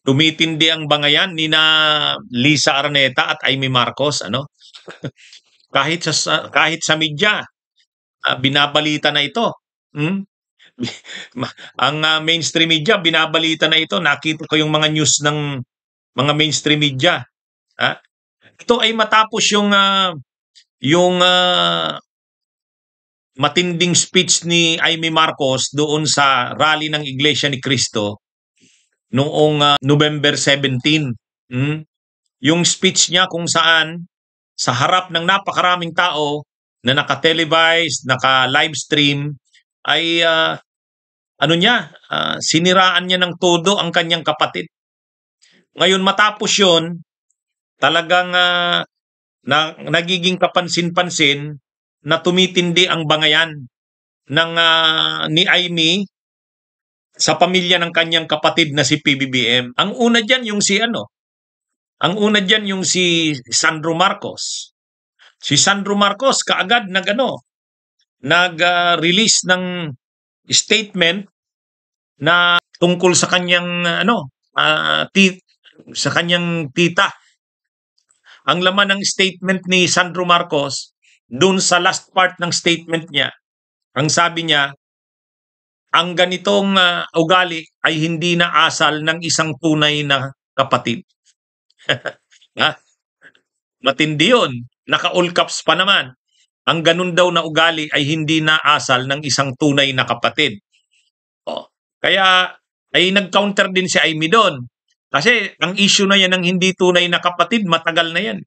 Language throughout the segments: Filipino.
tumitindi ang bangayan ni na Lisa Araneta at Amy Marcos, ano? Kahit sa media, binabalita na ito. Hmm? Ang mainstream media binabalita na ito. Nakita ko yung mga news ng mga mainstream media. Ha? Ito ay matapos yung matinding speech ni Amy Marcos doon sa rally ng Iglesia ni Cristo noong November 17. Hmm? Yung speech niya kung saan sa harap ng napakaraming tao na naka-televise, naka-livestream ay siniraan niya ng todo ang kanyang kapatid. Ngayon matapos 'yon, talagang nagiging kapansin-pansin na tumitindi ang bangayan ng ni Amy sa pamilya ng kanyang kapatid na si PBBM. Ang una diyan yung si Sandro Marcos. Si Sandro Marcos kaagad nag-release ng statement na tungkol sa kanyang sa kanyang tita. Ang laman ng statement ni Sandro Marcos, dun sa last part ng statement niya, ang sabi niya, ang ganitong ugali ay hindi na asal ng isang tunay na kapatid. Matindi yun. Naka-all caps pa naman. Ang ganun daw na ugali ay hindi na asal ng isang tunay na kapatid. Kaya ay nag-counter din si Amy doon. Kasi ang issue na yan ng hindi tunay na kapatid, matagal na yan.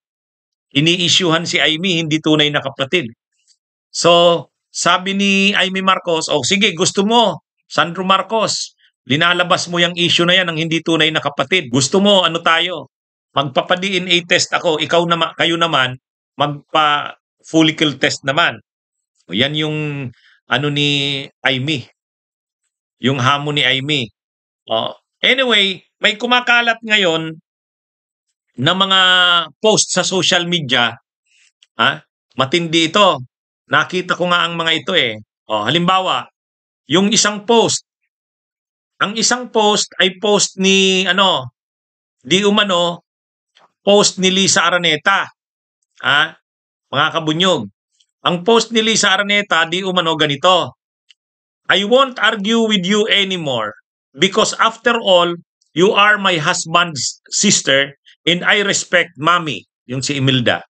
Ini-issuehan si Amy, hindi tunay na kapatid. So, sabi ni Amy Marcos, sige, gusto mo, Sandro Marcos, linalabas mo yung issue na yan ng hindi tunay na kapatid. Gusto mo, tayo? Magpapa-DNA test ako, kayo naman, magpa-follicle test naman. Yan yung ni Amy. Yung hamon ni Amy. Anyway, may kumakalat ngayon na mga post sa social media. Matindi ito. Nakita ko nga ang mga ito eh. Halimbawa, yung isang post. Ang isang post ay post ni post ni Lisa Araneta. Mga kabunyog. Ang post ni Lisa Araneta, di umano ganito. I won't argue with you anymore because after all, you are my husband's sister and I respect mommy, yung si Imelda.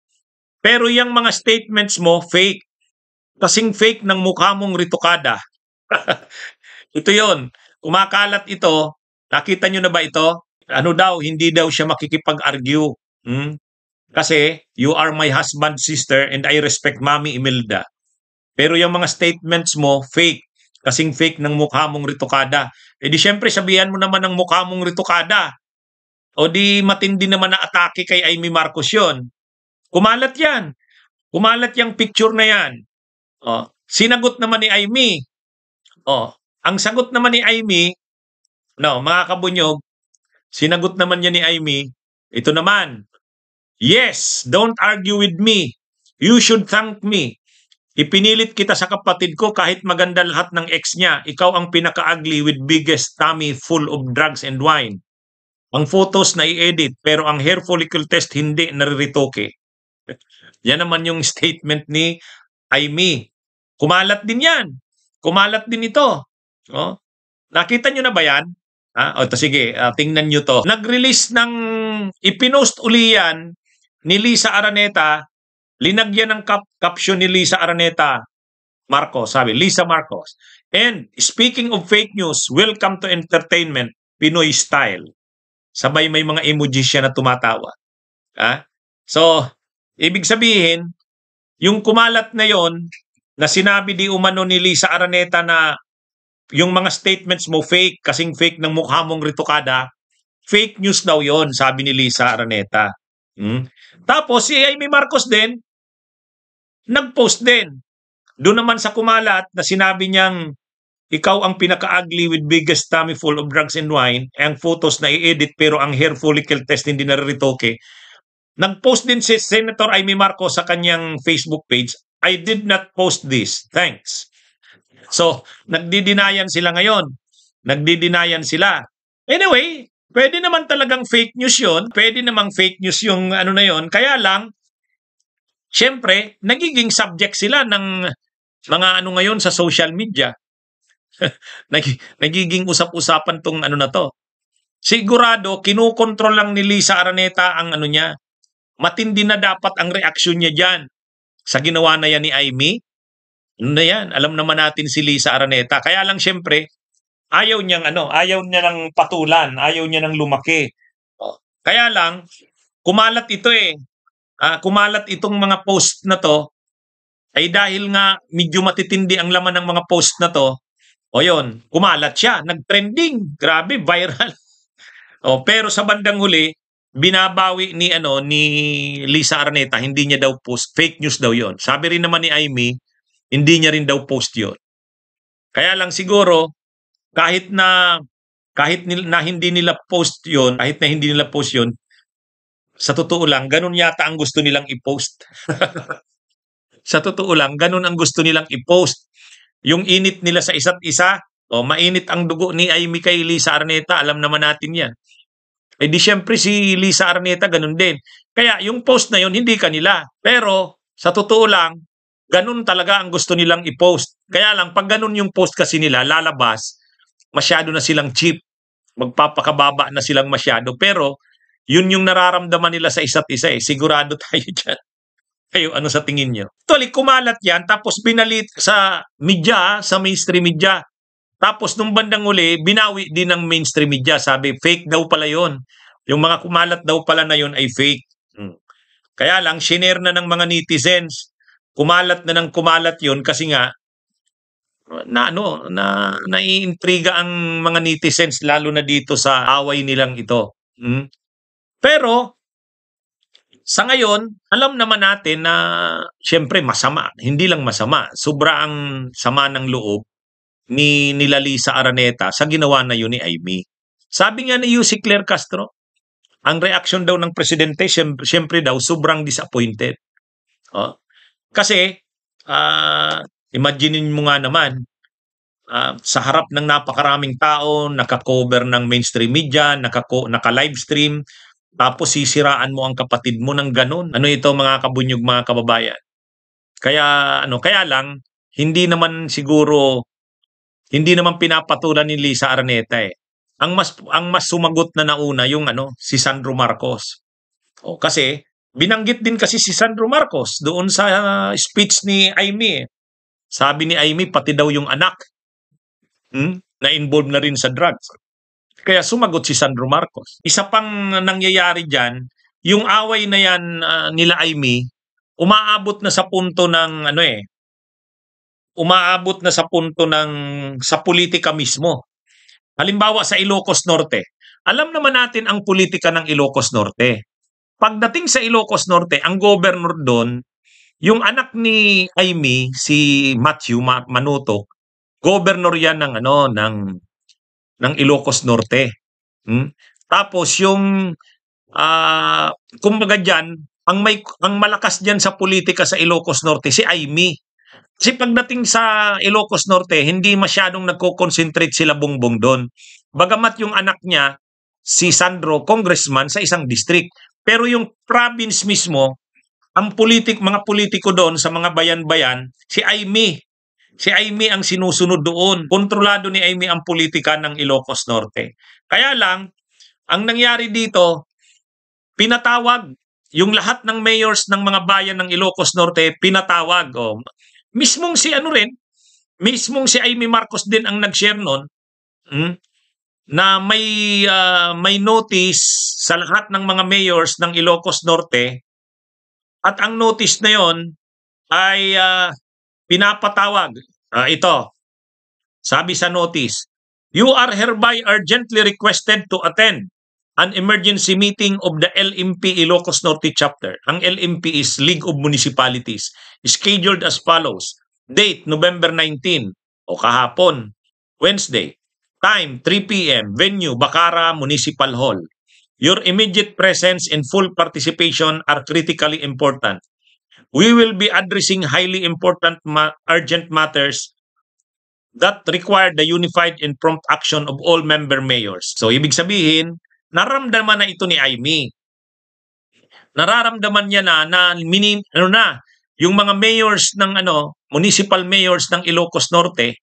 Pero yung mga statements mo, fake. Kasing fake ng mukha mong ritokada. Ito yon. Kumakalat ito. Nakita nyo na ba ito? Hindi daw siya makikipag-argue. Kasi, you are my husband's sister and I respect mommy Imelda. Pero yung mga statements mo, fake. Kasing fake ng mukha mong ritokada. Di syempre sabihan mo naman ng mukha mong ritokada. O di matindi naman na atake kay Amy Marcos yun. Kumalat yan. Kumalat yung picture na yan. Sinagot naman ni Amy. Ang sagot naman ni Amy, mga kabunyog, sinagot naman niya ni Amy, ito naman, yes, don't argue with me. You should thank me. Ipinilit kita sa kapatid ko kahit maganda lahat ng ex niya. Ikaw ang pinaka-ugly with biggest tummy full of drugs and wine. Ang photos na i-edit pero ang hair follicle test hindi nariritoke. Yan naman yung statement ni Amy. Kumalat din yan. Kumalat din ito. Nakita nyo na ba yan? Sige, tingnan nyo to. Nag-release ng, ipinost uli yan ni Lisa Araneta, linagyan ng caption ni Lisa Araneta, Marcos, sabi, Lisa Marcos. And speaking of fake news, welcome to entertainment, Pinoy style. Sabay may mga emojis siya na tumatawa. So, ibig sabihin, yung kumalat na yon na sinabi di umano ni Lisa Araneta na yung mga statements mo fake, kasing fake ng mukha mong ritokada, fake news daw yon, sabi ni Lisa Araneta. Tapos si Amy Marcos din, nag-post din. Doon naman sa kumalat na sinabi niyang ikaw ang pinaka-ugly with biggest tummy full of drugs and wine, ang photos na i-edit pero ang hair follicle test hindi nariritoke. Nag-post din si Senator Amy Marcos sa kanyang Facebook page, I did not post this. Thanks. So, nagdidinayan sila ngayon. Nagdidinayan sila. Anyway, Pwede naman talagang fake news yun. Pwede namang fake news yung ano na yun. Kaya lang, syempre, nagiging subject sila ng mga ano ngayon sa social media. Nagiging usap-usapan tong ano na to. Sigurado, kinukontrol lang ni Lisa Araneta ang ano niya. Matindi na dapat ang reaksyon niya dyan sa ginawa na yan ni Amy. Ano na yan? Alam naman natin si Lisa Araneta. Kaya lang syempre, ayaw niya ng patulan, ayaw niya ng lumaki. Kaya lang, kumalat ito eh. Kumalat itong mga post na to ay dahil nga medyo matitindi ang laman ng mga post na to. O yun, kumalat siya, nag-trending, grabe, viral. Pero sa bandang huli, binabawi ni Lisa Araneta, hindi niya daw post, fake news daw 'yon. Sabi rin naman ni Amy, hindi niya rin daw post 'yon. Kaya lang siguro kahit na hindi nila post 'yon, sa totoo lang ganun yata ang gusto nilang i-post. Sa totoo lang ganun ang gusto nilang i-post. Yung init nila sa isa't isa, mainit ang dugo ni Amy kay Lisa Araneta, alam naman natin 'yan. Eh di syempre si Lisa Araneta ganun din. Kaya yung post na yun hindi kanila. Pero sa totoo lang, ganun talaga ang gusto nilang i-post. Kaya lang pag ganun yung post kasi nila lalabas, masyado na silang cheap. Magpapakababa na silang masyado. Pero yun yung nararamdaman nila sa isa't isa eh. Sigurado tayo dyan. Kayo, ano sa tingin nyo? Actually, kumalat yan tapos binalit sa media, sa mainstream media. Tapos nung bandang uli, binawi din ng mainstream media. Sabi, fake daw pala yon. Yung mga kumalat daw pala na yon ay fake. Kaya lang, shinare na ng mga netizens. Kumalat na ng kumalat yon kasi nga, naiintriga ang mga netizens lalo na dito sa away nilang ito. Pero, sa ngayon, alam naman natin na siyempre masama. Hindi lang masama. Sobra ang sama ng loob ni nila Lisa Araneta sa ginawa na yun ni Amy. Sabi nga ni Yussi Claire Castro, ang reaction daw ng presidente, siyempre daw, sobrang disappointed. Kasi, imaginein mo nga naman, sa harap ng napakaraming tao, naka-cover ng mainstream media, naka-livestream, tapos sisiraan mo ang kapatid mo ng ganun. Ano ito mga kabunyog, mga kababayan? Kaya lang, hindi naman pinapatulan ni Lisa Araneta eh. Ang mas sumagot na nauna yung si Sandro Marcos. Kasi binanggit din kasi si Sandro Marcos doon sa speech ni Amy. Sabi ni Amy pati daw yung anak na involved na rin sa drugs. Kaya sumagot si Sandro Marcos. Isa pang nangyayari diyan, yung away na yan nila Amy, umaabot na sa punto ng sa politika mismo. Halimbawa sa Ilocos Norte. Alam naman natin ang politika ng Ilocos Norte. Pagdating sa Ilocos Norte, ang governor doon, yung anak ni Amy, si Matthew Manuto, governor yan ng Ilocos Norte. Tapos yung kumbaga diyan, ang malakas diyan sa politika sa Ilocos Norte si Amy. Kasi pagdating sa Ilocos Norte, hindi masyadong nagko-concentrate sila Bongbong doon. Bagamat yung anak niya, si Sandro, congressman sa isang district. Pero yung province mismo, ang mga politiko doon sa mga bayan-bayan, si Amy. Si Amy ang sinusunod doon. Kontrolado ni Amy ang politika ng Ilocos Norte. Kaya lang, ang nangyari dito, pinatawag. Yung lahat ng mayors ng mga bayan ng Ilocos Norte, pinatawag. Mismong si Amy Marcos din ang nag-share nun, na may notice sa lahat ng mga mayors ng Ilocos Norte at ang notice na yon ay pinapatawag. Ito, sabi sa notice, you are hereby urgently requested to attend an emergency meeting of the LMP Ilocos Norte Chapter. Ang LMP is League of Municipalities. Scheduled as follows. Date, November 19, kahapon, Wednesday. Time, 3 p.m. Venue, Bacara Municipal Hall. Your immediate presence and full participation are critically important. We will be addressing highly important urgent matters that require the unified and prompt action of all member mayors. So, ibig sabihin, nararamdaman na ito ni Amy. Nararamdaman niya na yung mga mayors ng municipal mayors ng Ilocos Norte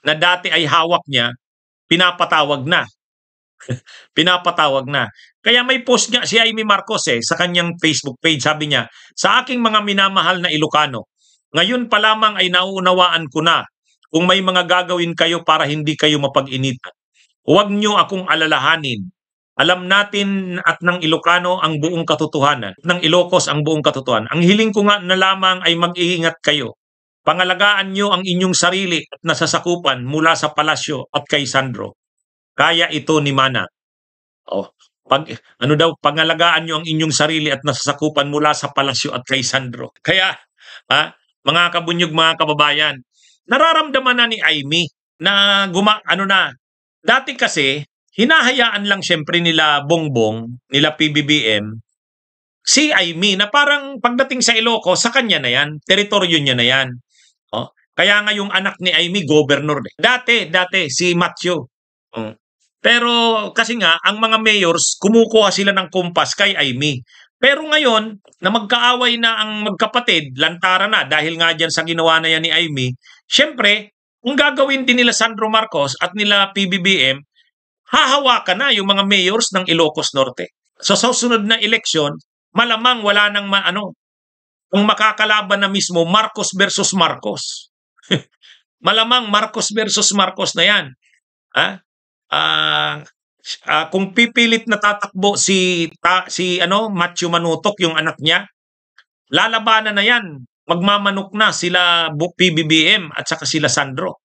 na dati ay hawak niya, pinapatawag na. Pinapatawag na. Kaya may post nga si Amy Marcos sa kanyang Facebook page. Sabi niya, sa aking mga minamahal na Ilocano, ngayon pa lamang ay nauunawaan ko na kung may mga gagawin kayo para hindi kayo mapag-initan. Huwag niyo akong alalahanin. Alam natin at ng Ilocano ang buong katotohanan, ng Ilocos ang buong katotohanan. Ang hiling ko nga na lamang ay mag-iingat kayo. Pangalagaan niyo ang inyong sarili at nasasakupan mula sa palasyo at kay Sandro. Kaya ito ni Mana. Pangalagaan niyo ang inyong sarili at nasasakupan mula sa palasyo at kay Sandro. Kaya, mga kabunyog, mga kababayan, nararamdaman na ni Amy na dati kasi, hinahayaan lang syempre nila Bongbong, nila PBBM, si Amy na parang pagdating sa Ilocos, sa kanya na yan, teritoryo niya na yan. Kaya nga yung anak ni Amy, governor. Dati, si Matthew. Pero kasi nga, ang mga mayors, kumukuha sila ng kumpas kay Amy. Pero ngayon, na magkaaway na ang magkapatid, lantara na dahil nga dyan sa ginawa na yan ni Amy, syempre, kung gagawin din nila Sandro Marcos at nila PBBM, hahawakan na yung mga mayors ng Ilocos Norte. So sa susunod na eleksyon, malamang wala nang kung makakalaban na mismo Marcos versus Marcos. Malamang Marcos versus Marcos na yan. Kung pipilit na tatakbo si Matthew Manutok, yung anak niya, lalabanan na yan. Magmamanok na sila PBBM at saka sila Sandro.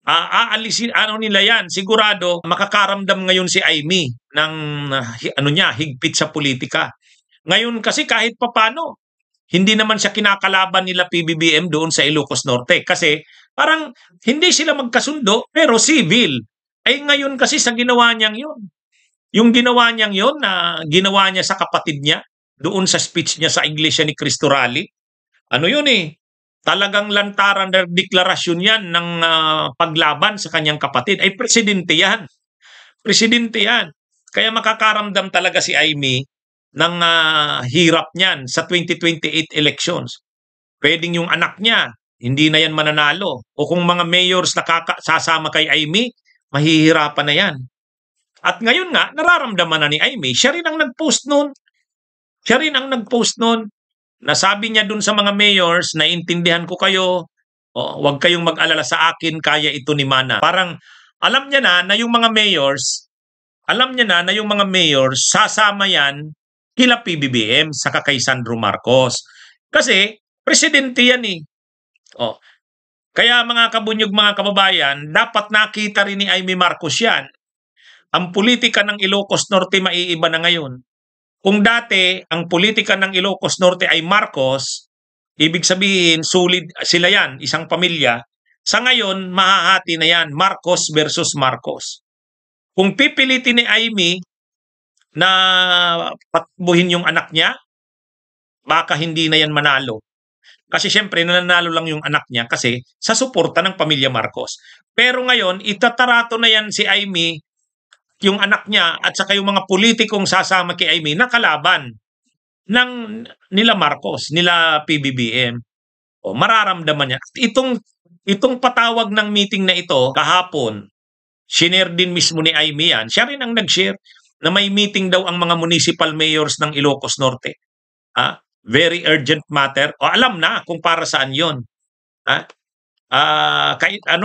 Aalisin nila yan. Sigurado makakaramdam ngayon si Amy ng higpit sa politika. Ngayon kasi kahit papano, hindi naman siya kinakalaban nila PBBM doon sa Ilocos Norte kasi parang hindi sila magkasundo pero civil. Ay ngayon kasi sa ginawa niyang yun. Yung ginawa niyang yun na ginawa niya sa kapatid niya doon sa speech niya sa Iglesia ni Cristo Rally. Talagang lantaran na deklarasyon yan ng paglaban sa kanyang kapatid. Ay presidente yan. Presidente yan. Kaya makakaramdam talaga si Amy ng hirap niyan sa 2028 elections. Pwedeng yung anak niya, hindi na yan mananalo. O kung mga mayors na sasama kay Amy, mahihirapan na yan. At ngayon nga, nararamdaman na ni Amy, siya rin ang nag-post noon. Nasabi niya dun sa mga mayors, naiintindihan ko kayo, huwag kayong mag-alala sa akin, kaya ito ni Mana. Parang alam niya na yung mga mayors, sasama yan kila PBBM saka kay Sandro Marcos. Kasi presidente yan eh. Kaya mga kabunyog, mga kababayan, dapat nakita rin ni Amy Marcos yan. Ang politika ng Ilocos Norte maiiba na ngayon. Kung dati, ang politika ng Ilocos Norte ay Marcos, ibig sabihin, sulit sila yan, isang pamilya. Sa ngayon, mahahati na yan, Marcos versus Marcos. Kung pipilitin ni Amy na patbuhin yung anak niya, baka hindi na yan manalo. Kasi syempre, nanalo lang yung anak niya kasi sa suporta ng pamilya Marcos. Pero ngayon, itatarato na yan si Amy, yung anak niya at saka yung mga politikong sasama kay Amy na kalaban ng nila Marcos, nila PBBM. Mararamdaman niya. Itong patawag ng meeting na ito kahapon, shinare din mismo ni Amy yan. Siya rin ang nag-share na may meeting daw ang mga municipal mayors ng Ilocos Norte. Very urgent matter. Alam na kung para saan yon.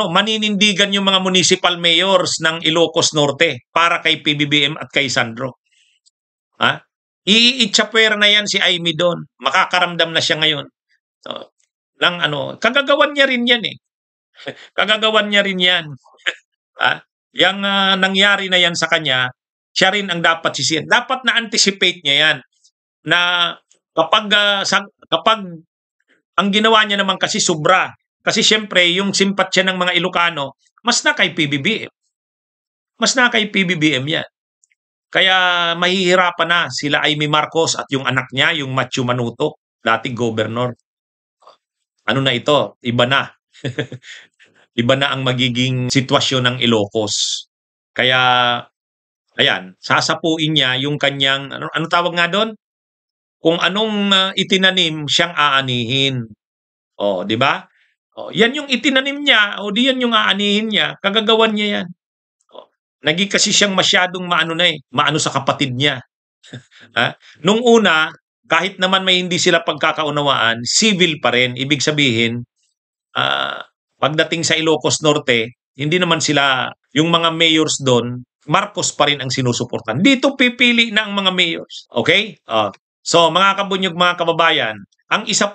Maninindigan yung mga municipal mayors ng Ilocos Norte para kay PBBM at kay Sandro. Iitsapwera na yan si Amy doon. Makakaramdam na siya ngayon. Kagagawan niya rin yan eh. Kagagawan niya rin yan. Yang nangyari na yan sa kanya, siya rin ang dapat sisiyan. Dapat na-anticipate niya yan na kapag ang ginawa niya naman kasi sobra. Kasi syempre, yung simpatsya ng mga Ilocano, mas na kay PBBM. Mas na kay PBBM yan. Kaya mahihirapan na sila Amy Marcos at yung anak niya, yung Matthew Manutok, dating governor. Ano na ito? Iba na. Iba na ang magiging sitwasyon ng Ilocos. Kaya Ayan, sasapuin niya yung kanyang ano tawag nga doon? Kung anong itinanim siyang aanihin. Oh, 'di ba? Oh, 'yan yung itinanim niya, o di 'yan yung aanihin niya, kagagawan niya 'yan. Oh, naging kasi siyang masyadong maano na maano sa kapatid niya. Ha? Nung una, kahit naman may hindi sila pagkakaunawaan, civil pa rin. Ibig sabihin, pagdating sa Ilocos Norte, hindi naman sila, yung mga mayors doon, Marcos pa rin ang sinusuportan. Dito pipili na ang mga mayors. Okay? So, mga kabunyog, mga kababayan, ang isa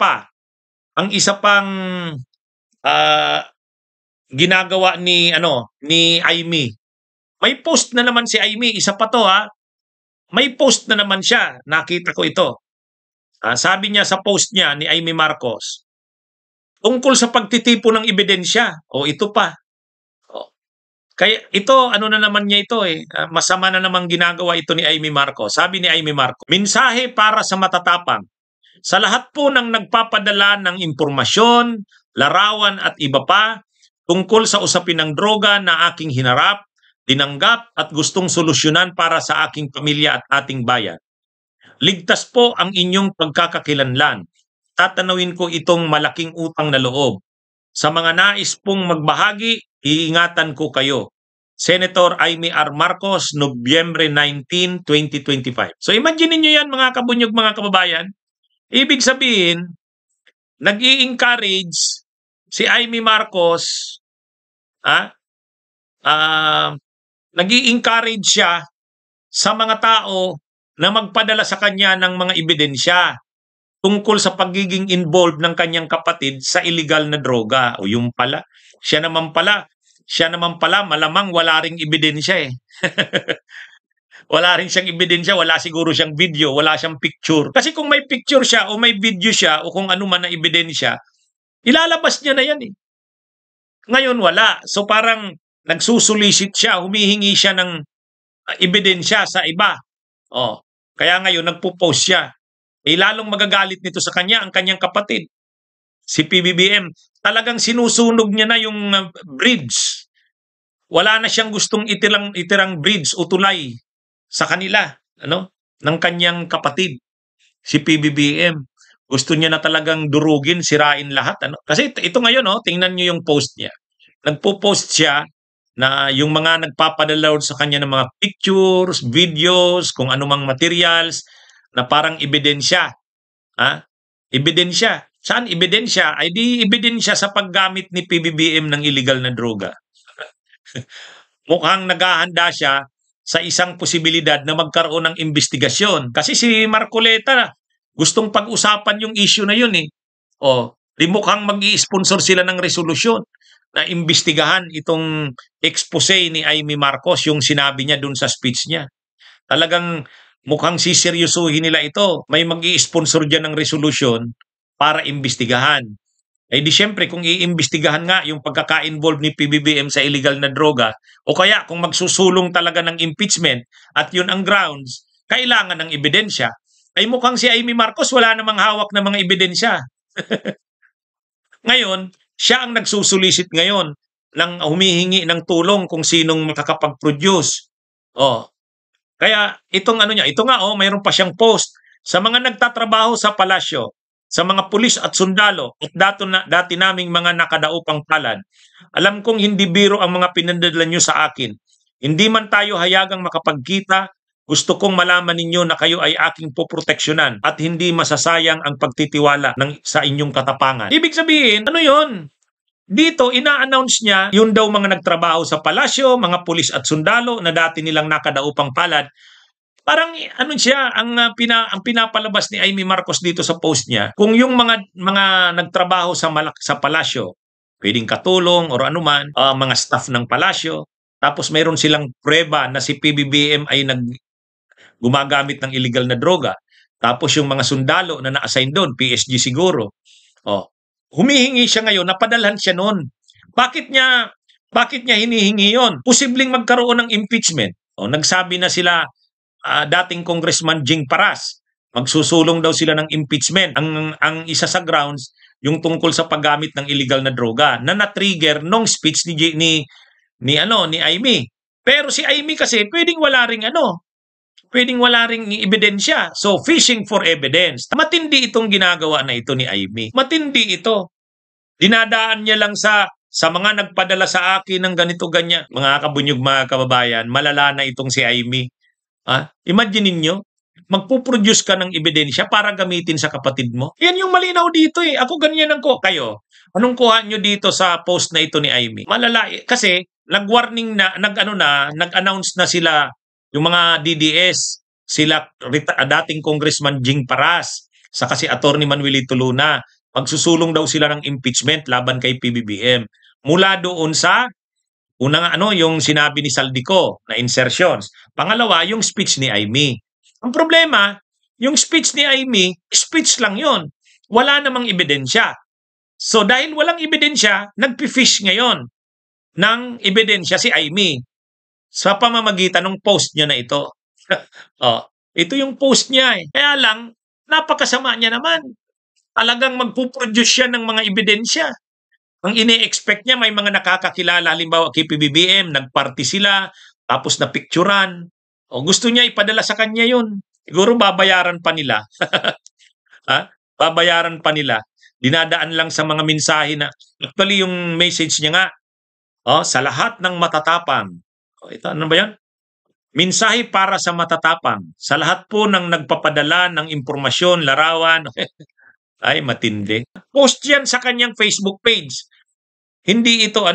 pang ah, ginagawa ni Aimee. May post na naman si Aimee, isa pa 'to May post na naman siya, nakita ko ito. Sabi niya sa post niya ni Aimee Marcos, tungkol sa pagtitipo ng ebidensya. O ito pa. O, kaya ito, ano na naman niya ito masama na namang ginagawa ito ni Aimee Marcos. Sabi ni Aimee Marcos, mensahe para sa matatapang. Sa lahat po ng nagpapadala ng impormasyon, larawan at iba pa tungkol sa usapin ng droga na aking hinarap, tinanggap at gustong solusyonan para sa aking pamilya at ating bayan. Ligtas po ang inyong pagkakakilanlan. Tatanawin ko itong malaking utang na loob. Sa mga nais pong magbahagi, iingatan ko kayo. Senator Aimee R. Marcos, Nobyembre 19, 2025. So imagine niyo yan, mga kabunyog, mga kababayan. Ibig sabihin, nag-i-encourage si Aimee Marcos, nag-i-encourage siya sa mga tao na magpadala sa kanya ng mga ebidensya tungkol sa pagiging involved ng kanyang kapatid sa illegal na droga. O yung pala, siya naman pala, malamang wala ring ebidensya Wala rin siyang ebidensya, wala siguro siyang video, wala siyang picture. Kasi kung may picture siya o may video siya o kung ano man na ebidensya, ilalabas niya na yan Ngayon wala. So parang nagsusulisit siya, humihingi siya ng ebidensya sa iba. Kaya ngayon nagpo-post siya. Lalong magagalit nito sa kanya ang kanyang kapatid, si PBBM. Talagang sinusunog niya na yung bridge. Wala na siyang gustong itirang bridge o tulay sa kanila, ng kanyang kapatid, si PBBM. Gusto niya na talagang durugin, sirain lahat, Kasi ito ngayon, tingnan niyo yung post niya. Nagpo-post siya na yung mga nagpapadala sa kanya ng mga pictures, videos, kung anumang materials na parang ebidensya. Ebidensya. Saan ebidensya? Ay di ebidensya sa paggamit ni PBBM ng illegal na droga. Mukhang naghahanda siya sa isang posibilidad na magkaroon ng investigasyon. Kasi si Marcoleta, gustong pag-usapan yung issue na yun di mukhang mag-i-sponsor sila ng resolusyon na imbestigahan itong expose ni Aimee Marcos, yung sinabi niya dun sa speech niya. Talagang mukhang siseryosuhin nila ito. May mag-i-sponsor dyan ng resolusyon para imbestigahan. Di syempre, kung iimbestigahan nga yung pagkaka-involve ni PBBM sa illegal na droga, o kaya kung magsusulong talaga ng impeachment at yun ang grounds, kailangan ng ebidensya, ay mukhang si Aimee Marcos wala namang hawak na mga ebidensya. Ngayon, siya ang nagsusulisit ngayon ng humihingi ng tulong kung sinong makakapag-produce. Kaya itong ito nga mayroon pa siyang post sa mga nagtatrabaho sa palasyo, sa mga pulis at sundalo at dati naming mga nakadaupang palad. Alam kong hindi biro ang mga pinadala niyo sa akin. Hindi man tayo hayagang makapagkita, gusto kong malaman ninyo na kayo ay aking poproteksyonan at hindi masasayang ang pagtitiwala sa inyong katapangan. Ibig sabihin, ano yon? Dito, ina-announce niya yun daw mga nagtrabaho sa palasyo, mga pulis at sundalo na dati nilang nakadaupang palad. Parang siya, ang pinapalabas ni Aimee Marcos dito sa post niya, kung yung mga nagtrabaho sa palasyo, pwedeng katulong or anuman, mga staff ng palasyo, tapos mayroon silang prueba na si PBBM ay gumagamit ng illegal na droga. Tapos yung mga sundalo na na-assign doon, PSG siguro. Humihingi siya ngayon, napadalhan siya noon. Bakit niya hinihingi yon? Posibleng magkaroon ng impeachment. Nagsabi na sila, dating Congressman Jing Paras, magsusulong daw sila ng impeachment. Ang isa sa grounds, yung tungkol sa paggamit ng illegal na droga na na-trigger nung speech ni Aimee. Pero si Amy kasi pwedeng wala ring ebidensya. So, fishing for evidence. Matindi itong ginagawa na ito ni Amy. Matindi ito. Dinadaan niya lang sa mga nagpadala sa akin ng ganito ganyan. Mga kabunyog, mga kababayan, malala na itong si Amy. Imagine ninyo, magpuproduce ka ng ebidensya para gamitin sa kapatid mo. Yan yung malinaw dito eh. Ako ganyan ang ko. Kayo, anong kuha nyo dito sa post na ito ni Amy? Malala kasi nag-warning na, nag-announce na sila, yung mga DDS, sila dating Congressman Jing Paras, saka si Attorney Manuelito Luna, magsusulong daw sila ng impeachment laban kay PBBM. Mula doon sa unang yung sinabi ni Saldico na insertions. Pangalawa, yung speech ni Amy. Ang problema, yung speech ni Amy, speech lang yon. Wala namang ebidensya. So dahil walang ebidensya, nagpi-fish ngayon ng ebidensya si Amy sa pamamagitan ng post niya na ito. Ito yung post niya eh. Kaya lang, napakasama niya naman. Talagang magpuproduce siya ng mga ebidensya. Ang ine-expect niya, may mga nakakakilala, halimbawa kay PBBM, nagparty sila, tapos napicturan. Gusto niya ipadala sa kanya yun. Siguro babayaran pa nila. Babayaran pa nila. Dinadaan lang sa mga mensahe na, actually yung message niya nga, sa lahat ng matatapang. Ito, ano ba yan? Mensahe para sa matatapang. Sa lahat po ng nagpapadala ng impormasyon, larawan. Ay, matindi. Post yan sa kanyang Facebook page. Hindi ito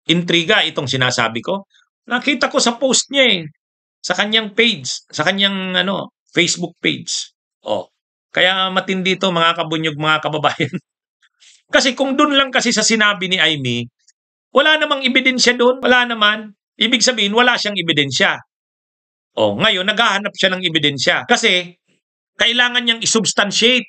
intriga itong sinasabi ko. Nakita ko sa post niya eh. Sa kanyang page, sa kanyang Facebook page. Kaya matindi ito mga kabunyog, mga kababayan. Kasi kung doon lang kasi sa sinabi ni Amy, wala namang ebidensya doon, wala naman. Ibig sabihin, wala siyang ebidensya. Ngayon, naghahanap siya ng ebidensya. Kasi, kailangan niyang isubstantiate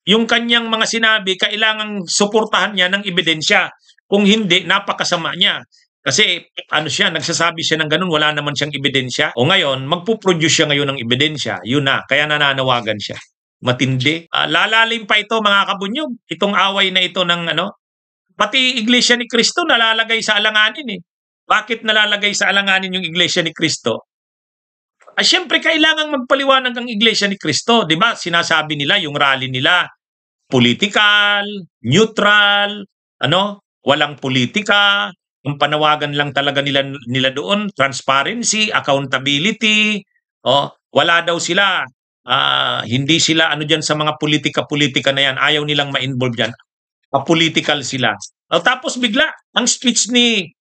yung kanyang mga sinabi, kailangang suportahan niya ng ebidensya. Kung hindi, napakasama niya. Kasi, nagsasabi siya ng ganun, wala naman siyang ebidensya. Ngayon, magpuproduce siya ngayon ng ebidensya. Yun na, kaya nananawagan siya. Matindi. Lalalim pa ito mga kabunyog. Itong away na ito ng pati Iglesia ni Cristo nalalagay sa alanganin eh. Bakit nalalagay sa alanganin yung Iglesia ni Cristo? Siyempre kailangang magpaliwanag ang Iglesia ni Cristo, 'di ba? Sinasabi nila yung rally nila political, neutral, walang politika. Ang panawagan lang talaga nila doon, transparency, accountability. Wala daw sila. Hindi sila diyan sa mga politika na yan. Ayaw nilang ma-involve diyan. Political sila. Tapos bigla ang speech ni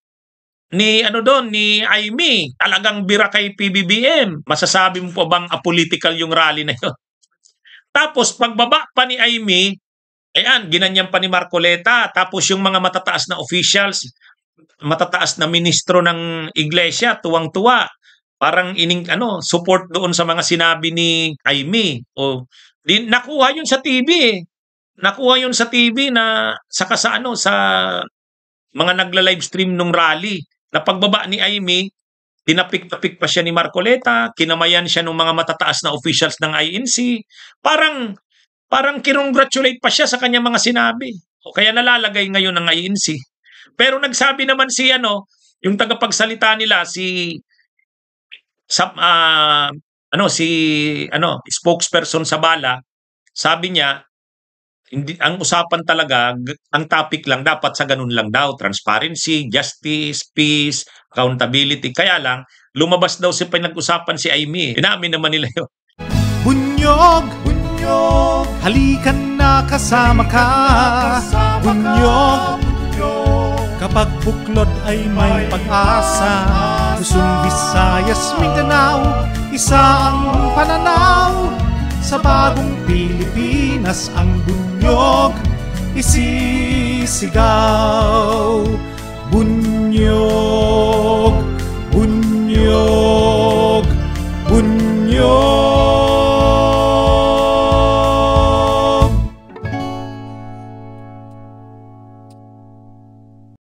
Amy, talagang bira kay PBBM. Masasabi mo pa bang apolitical yung rally na yun? Tapos pagbaba pa ni Amy, ayan, ginanyan pa ni Marcoleta. Tapos yung mga matataas na officials, matataas na ministro ng iglesia, tuwang-tuwa. Parang support doon sa mga sinabi ni Amy. Nakuha yun sa TV eh. Nakuha yun sa TV na sa mga nagla-live stream nung rally. Na pagbaba ni Amy, tinapik-tapik pa siya ni Marcoleta, kinamayan siya ng mga matataas na officials ng INC. Parang kinongratulate pa siya sa kanyang mga sinabi. Kaya nalalagay ngayon ng INC. Pero nagsabi naman si yung tagapagsalita nila spokesperson sa Bala, sabi niya, ang usapan talaga, ang topic lang dapat sa ganun lang daw, transparency, justice, peace, accountability. Kaya lang, lumabas daw si pinag-usapan si Amy. Inamin naman nila yun. Bunyog, halikan na kasama ka. Bunyog, kapag buklod ay may pag-asa. Luzon, Visayas, Mindanao, isa ang pananaw. Sa bagong Pilipinas ang bunyog isisigaw. Bunyog, bunyog.